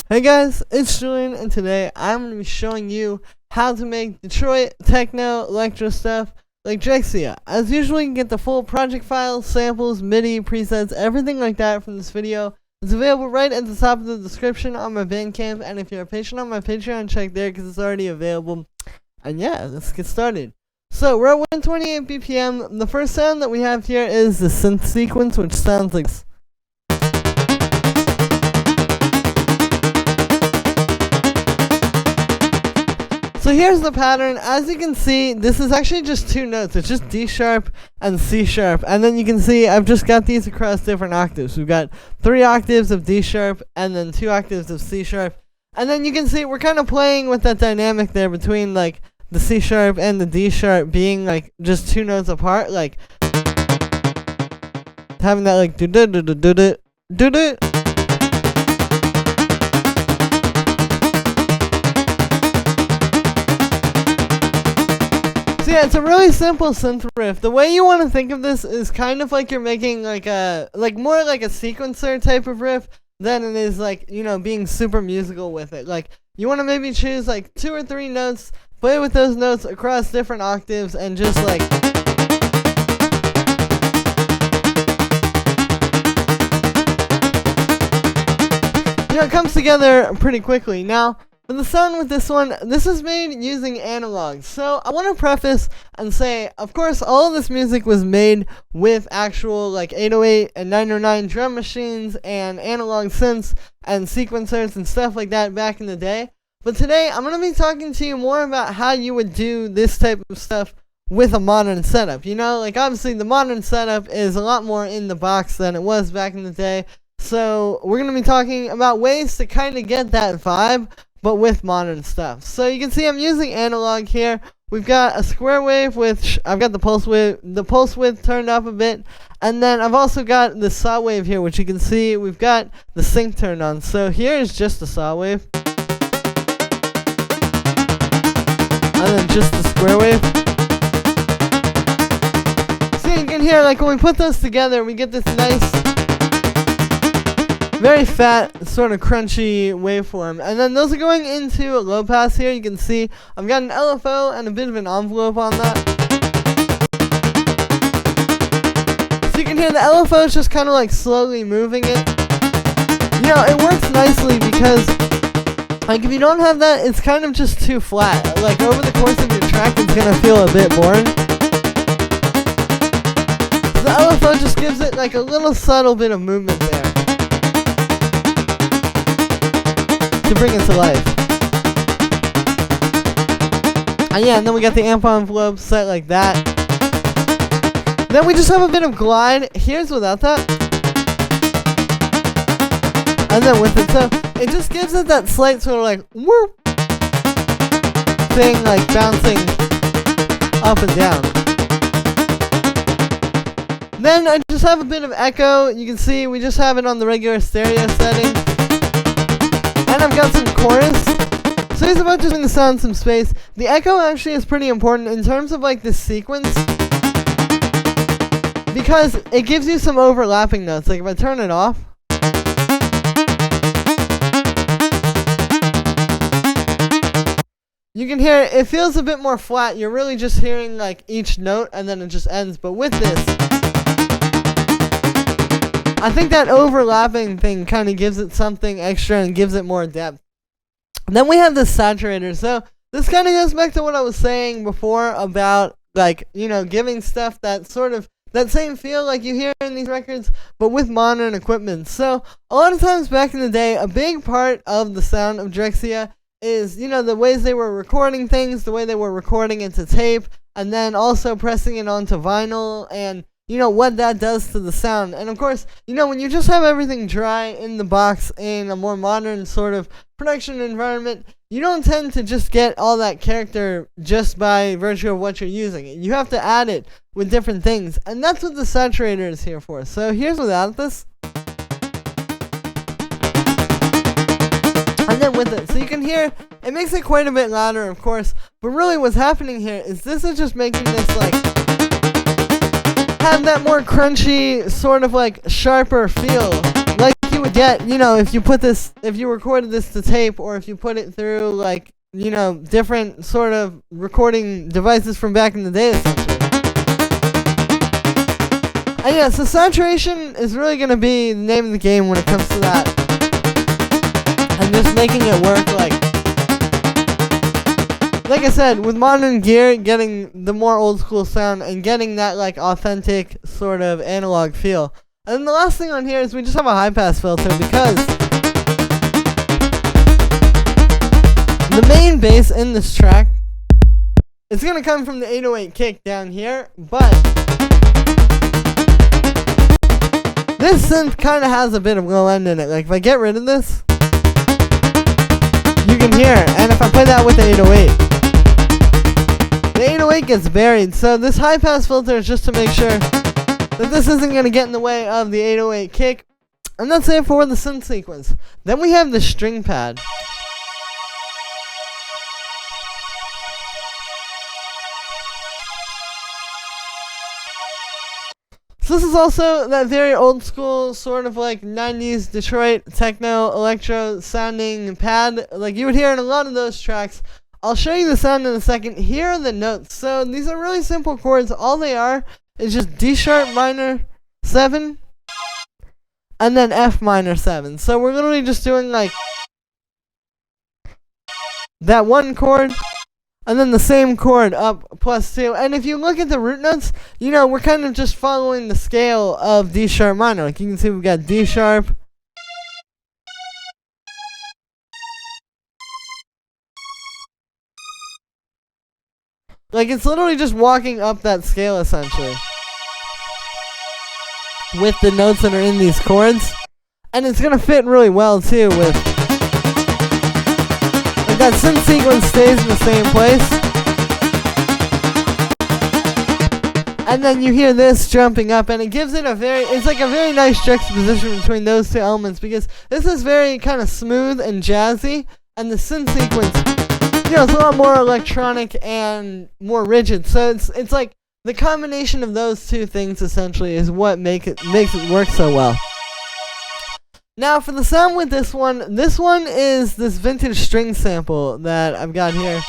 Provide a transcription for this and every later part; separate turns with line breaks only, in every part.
Hey guys, it's Julian, and today I'm going to be showing you how to make Detroit techno electro stuff like Drexciya. As usual, you can get the full project files, samples, MIDI, presets, everything like that from this video. It's available right at the top of the description on my Bandcamp, and if you're a patron on my Patreon, check there because it's already available. And yeah, let's get started. So we're at 128 BPM. The first sound that we have here is the Synth Sequence, which sounds like this. So here's the pattern. As you can see, this is actually just two notes. It's just D sharp and C sharp. And then you can see I've just got these across different octaves. We've got 3 octaves of D sharp and then 2 octaves of C sharp. And then you can see we're kind of playing with that dynamic there between like the C sharp and the D sharp being like just 2 notes apart. Like having that like do do do do do do do do. So yeah, it's a really simple synth riff. The way you want to think of this is kind of like you're making like more like a sequencer type of riff than it is like, you know, being super musical with it. Like you want to maybe choose like 2 or 3 notes, play with those notes across different octaves, and just like it comes together pretty quickly. Now, for the sound with this one, this is made using analog. So I want to preface and say, of course, all of this music was made with actual like 808 and 909 drum machines and analog synths and sequencers and stuff like that back in the day. But today, I'm going to be talking to you more about how you would do this type of stuff with a modern setup. You know, like obviously the modern setup is a lot more in the box than it was back in the day. So we're going to be talking about ways to kind of get that vibe, but with modern stuff. So you can see I'm using analog here. We've got a square wave with I've got the pulse width turned up a bit, and then I've also got the saw wave here, which you can see we've got the sync turned on. So here is just the saw wave, and then just the square wave. So you can hear like when we put those together, we get this nice, very fat, sort of crunchy waveform. And then those are going into a low pass here. You can see I've got an LFO and a bit of an envelope on that. So you can hear the LFO is just kind of like slowly moving it. You know, it works nicely because like if you don't have that, it's kind of just too flat. Like over the course of your track, it's going to feel a bit boring. So the LFO just gives it like a little subtle bit of movement there to bring it to life. And yeah, and then we got the amp envelope set like that. Then we just have a bit of glide. Here's without that. And then with it, so it just gives it that slight sort of like whoop thing, like bouncing up and down. Then I just have a bit of echo. You can see we just have it on the regular stereo setting. And I've got some chorus. So it's about just giving the sound some space. The echo actually is pretty important in terms of like this sequence, because it gives you some overlapping notes. Like if I turn it off, you can hear it feels a bit more flat. You're really just hearing like each note and then it just ends. But with this, I think that overlapping thing kind of gives it something extra and gives it more depth. Then we have the saturator. So this kind of goes back to what I was saying before about like, you know, giving stuff that sort of that same feel like you hear in these records, but with modern equipment. So a lot of times back in the day, a big part of the sound of Drexciya is, you know, the ways they were recording things, the way they were recording it to tape, and then also pressing it onto vinyl, and you know what that does to the sound. And of course, you know, when you just have everything dry in the box in a more modern sort of production environment, you don't tend to just get all that character just by virtue of what you're using. You have to add it with different things, and that's what the saturator is here for. So here's without this, and then with it. So you can hear it makes it quite a bit louder, of course, but really what's happening here is this is just making this like have that more crunchy, sort of like sharper feel, like you would get, you know, if you recorded this to tape, or if you put it through, like, you know, different sort of recording devices from back in the day, essentially. And yeah, so saturation is really going to be the name of the game when it comes to that. And just making it work, like I said, with modern gear, getting the more old school sound and getting that, like, authentic sort of analog feel. And then the last thing on here is we just have a high pass filter, because the main bass in this track is going to come from the 808 kick down here, but this synth kind of has a bit of low end in it. Like, if I get rid of this, you can hear it. And if I play that with the 808, the 808 gets buried. So this high pass filter is just to make sure that this isn't going to get in the way of the 808 kick. And that's it for the synth sequence. Then we have the string pad. So this is also that very old school sort of like 90s Detroit techno electro sounding pad like you would hear in a lot of those tracks. I'll show you the sound in a second. Here are the notes. So these are really simple chords. All they are is just D sharp minor 7 and then F minor 7. So we're literally just doing like that one chord and then the same chord up plus 2. And if you look at the root notes, you know, we're kind of just following the scale of D sharp minor. Like you can see we've got D sharp, like it's literally just walking up that scale essentially with the notes that are in these chords. And it's gonna fit really well too with that synth sequence stays in the same place. And then you hear this jumping up and it gives it it's like a very nice juxtaposition between those two elements, because this is very kind of smooth and jazzy, and the synth sequence, you know, it's a lot more electronic and more rigid. So it's like the combination of those two things essentially is what makes it work so well. Now for the sound with this one is this vintage string sample that I've got here.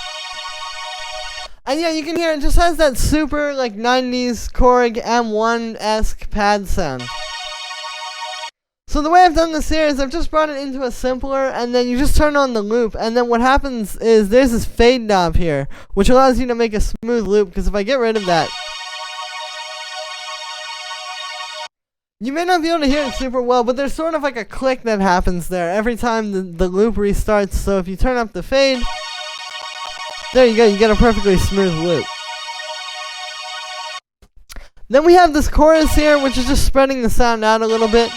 And yeah, you can hear it just has that super like 90s Korg M1-esque pad sound. So the way I've done this here is I've just brought it into a simpler, and then you just turn on the loop, and then what happens is there's this fade knob here, which allows you to make a smooth loop, because if I get rid of that, you may not be able to hear it super well, but there's sort of like a click that happens there every time the loop restarts. So if you turn up the fade, there you go, you get a perfectly smooth loop. Then we have this chorus here, which is just spreading the sound out a little bit.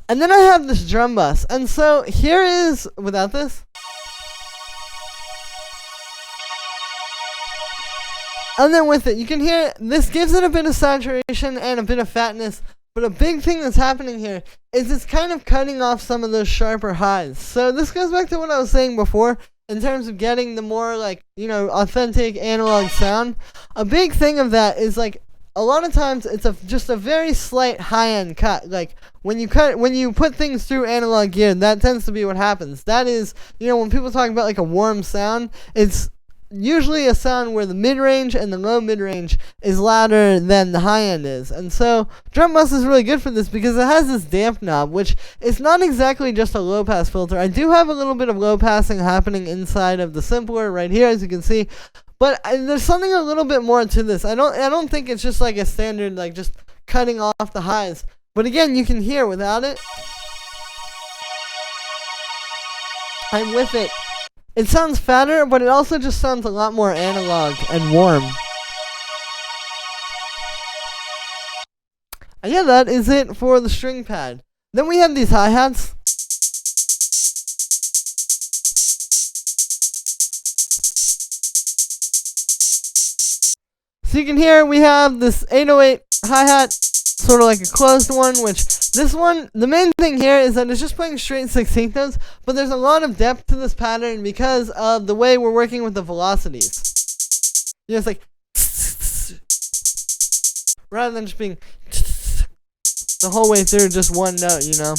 And then I have this drum bus. And so here is, without this. And then with it, you can hear this gives it a bit of saturation and a bit of fatness. But a big thing that's happening here is it's kind of cutting off some of those sharper highs. So this goes back to what I was saying before in terms of getting the more like, you know, authentic analog sound. A big thing of that is like a lot of times it's just a very slight high-end cut. Like when you put things through analog gear, that tends to be what happens. That is, you know, when people talk about like a warm sound, it's usually a sound where the mid-range and the low mid-range is louder than the high-end is. And so drum bus is really good for this because it has this damp knob, which is not exactly just a low-pass filter. I do have a little bit of low passing happening inside of the simpler right here, as you can see. But there's something a little bit more to this. I don't think it's just like a standard, like just cutting off the highs. But again, you can hear without it. And with it, it sounds fatter, but it also just sounds a lot more analog and warm. And yeah, that is it for the string pad. Then we have these hi-hats. So you can hear we have this 808 hi-hat, sort of like a closed one, which this one, the main thing here is that it's just playing straight 16th notes, but there's a lot of depth to this pattern because of the way we're working with the velocities. You know, it's like rather than just being the whole way through just one note, you know.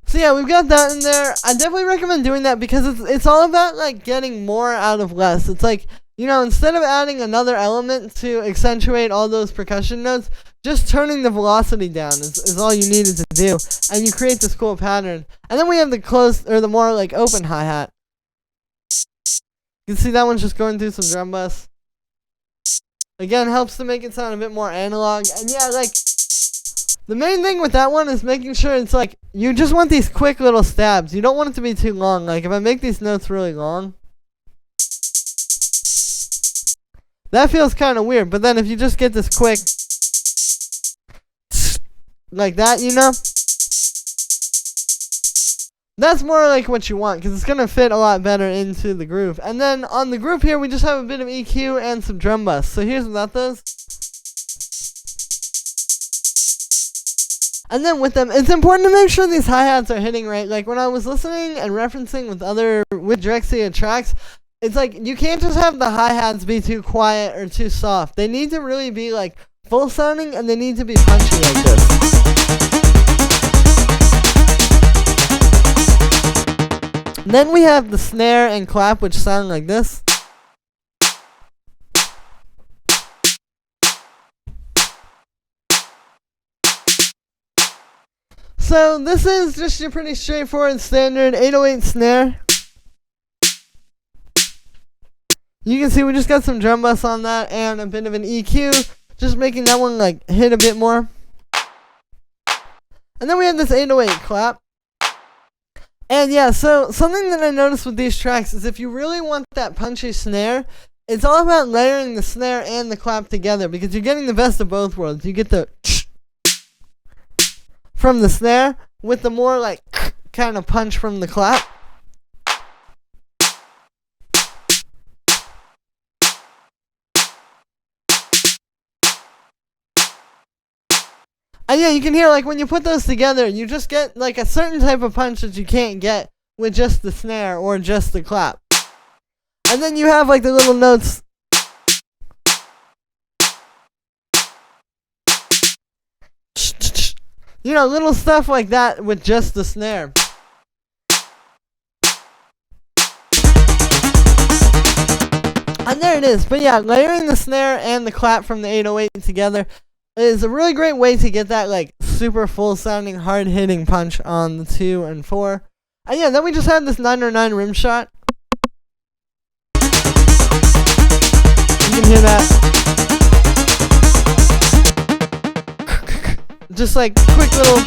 So yeah, we've got that in there. I definitely recommend doing that because it's all about like getting more out of less. It's like, you know, instead of adding another element to accentuate all those percussion notes, just turning the velocity down is all you needed to do, and you create this cool pattern. And then we have the closed, or the more like open hi-hat. You can see that one's just going through some drum bus. Again, helps to make it sound a bit more analog. And yeah, like, the main thing with that one is making sure it's like, you just want these quick little stabs. You don't want it to be too long. Like, if I make these notes really long, that feels kind of weird. But then if you just get this quick, like that, you know, that's more like what you want, because it's going to fit a lot better into the groove. And then on the groove here, we just have a bit of EQ and some drum bus. So here's what that does. And then with them, it's important to make sure these hi-hats are hitting right. Like when I was listening and referencing with Drexciya tracks, it's like you can't just have the hi-hats be too quiet or too soft. They need to really be like full sounding, and they need to be punchy like this. Then we have the snare and clap, which sound like this. So this is just your pretty straightforward standard 808 snare. You can see we just got some drum bus on that and a bit of an EQ, just making that one like hit a bit more. And then we have this 808 clap. And yeah, so something that I noticed with these tracks is if you really want that punchy snare, it's all about layering the snare and the clap together, because you're getting the best of both worlds. You get the from the snare with the more like kind of punch from the clap. And yeah, you can hear like when you put those together, you just get like a certain type of punch that you can't get with just the snare or just the clap. And then you have like the little notes. You know, little stuff like that with just the snare. And there it is. But yeah, layering the snare and the clap from the 808 together is a really great way to get that like super full sounding, hard hitting punch on the 2 and 4. And yeah, then we just have this 909 rim shot. You can hear that. Just like quick little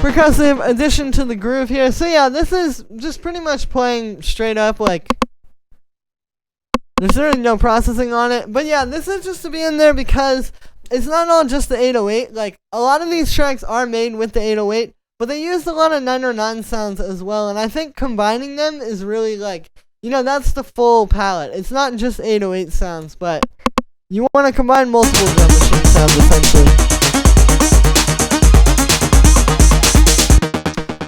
percussive addition to the groove here. So yeah, this is just pretty much playing straight up, like there's really no processing on it. But yeah, this is just to be in there because it's not all just the 808. Like, a lot of these tracks are made with the 808, but they used a lot of 909 sounds as well. And I think combining them is really like, you know, that's the full palette. It's not just 808 sounds, but you want to combine multiple drum machine sounds essentially.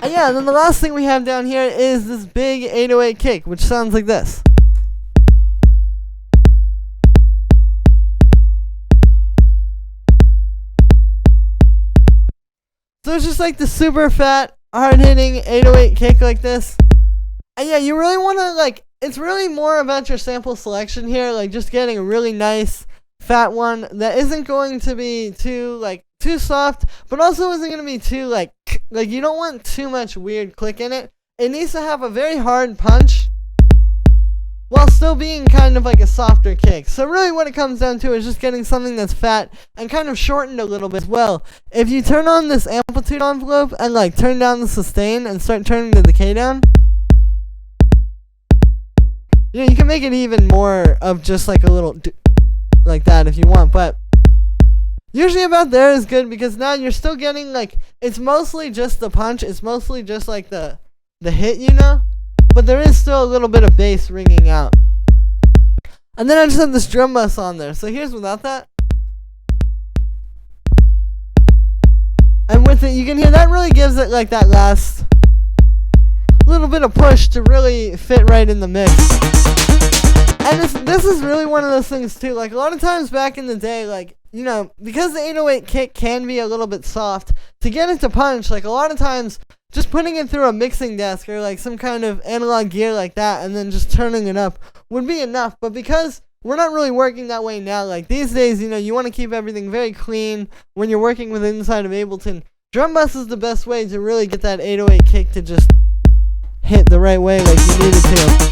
And yeah, and then the last thing we have down here is this big 808 kick, which sounds like this. So it's just like the super fat, hard-hitting 808 kick like this. And yeah, you really want to like, it's really more about your sample selection here, like just getting a really nice fat one that isn't going to be too soft, but also isn't going to be too like you don't want too much weird click in it. It needs to have a very hard punch while still being kind of like a softer kick. So really what it comes down to is just getting something that's fat and kind of shortened a little bit as well. If you turn on this amplitude envelope and like turn down the sustain and start turning the decay down, you know, you can make it even more of just like a little like that if you want, but usually about there is good because now you're still getting like, it's mostly just the punch, it's mostly just like the hit, you know? But there is still a little bit of bass ringing out. And then I just have this drum bus on there. So here's without that. And with it, you can hear that really gives it like that last little bit of push to really fit right in the mix. And this is really one of those things too. Like a lot of times back in the day, like you know, because the 808 kick can be a little bit soft, to get it to punch, like a lot of times, just putting it through a mixing desk or like some kind of analog gear like that and then just turning it up would be enough. But because we're not really working that way now, like these days, you know, you want to keep everything very clean when you're working with inside of Ableton. Drum bus is the best way to really get that 808 kick to just hit the right way like you need it to.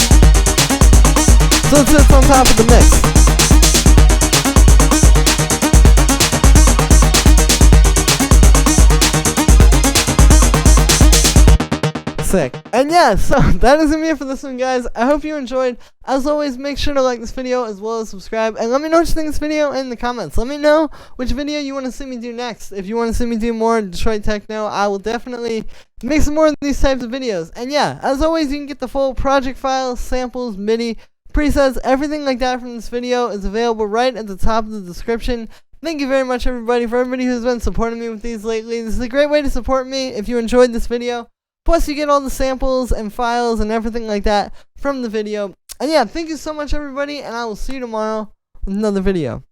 So it sits on top of the mix. Sick. And yeah, so that is it for this one, guys. I hope you enjoyed. As always, make sure to like this video as well as subscribe, and let me know what you think of this video in the comments. Let me know which video you want to see me do next. If you want to see me do more Detroit techno, I will definitely make some more of these types of videos. And yeah, as always, you can get the full project files, samples, MIDI, presets, everything like that from this video is available right at the top of the description. Thank you very much, everybody, for everybody who's been supporting me with these lately. This is a great way to support me if you enjoyed this video. Plus, you get all the samples and files and everything like that from the video. And yeah, thank you so much, everybody, and I will see you tomorrow with another video.